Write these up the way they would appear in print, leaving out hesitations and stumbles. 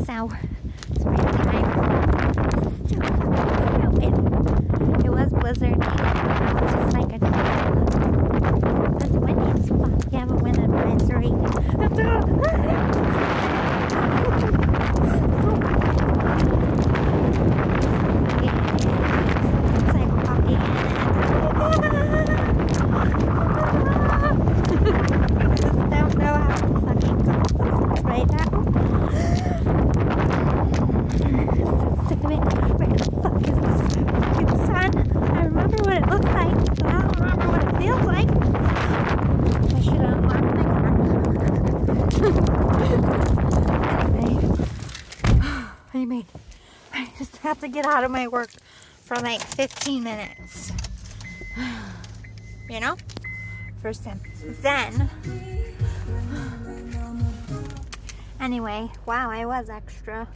So, springtime. Still fucking snowing. It was blizzard. Now it's just like a drizzle. It's windy as fuck. You have a wind advisory. It's like walking in it. I just don't know how to fucking go right now. So sick of it. Where the fuck is this fucking sun? I remember what it looks like, but I don't remember what it feels like. I should unlock my car. Anyway, I just have to get out of my work for like 15 minutes. You know? First time. Then. Anyway, wow, I was extra.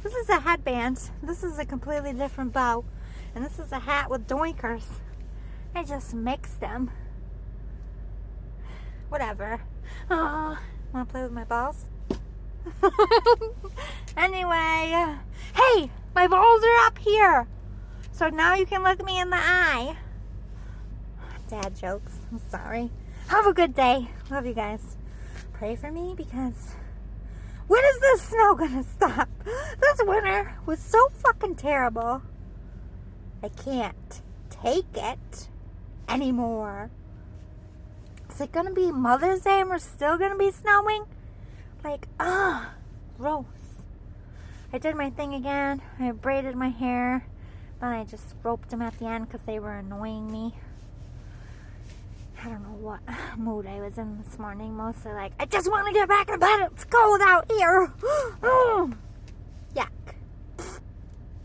This is a headband. This is a completely different bow. And this is a hat with doinkers. I just mixed them. Whatever. Oh, wanna play with my balls? Anyway. Hey! My balls are up here! So now you can look me in the eye. Dad jokes. I'm sorry. Have a good day. Love you guys. Pray for me because when is this snow gonna stop? This winter was so fucking terrible. I can't take it anymore. Is it gonna be Mother's Day and we're still gonna be snowing? Like, gross. I did my thing again. I braided my hair. Then I just roped them at the end because they were annoying me. I don't know what mood I was in this morning. Mostly like, I just want to get back in bed. It's cold out here. Yuck.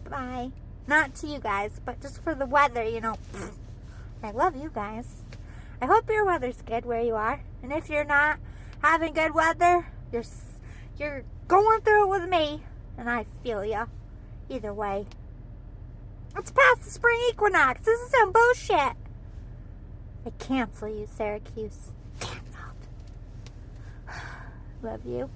Bye. Not to you guys, but just for the weather, you know. I love you guys. I hope your weather's good where you are. And if you're not having good weather, you're going through it with me. And I feel ya. Either way. It's past the spring equinox. This is some bullshit. I cancel you, Syracuse. Canceled. Love you.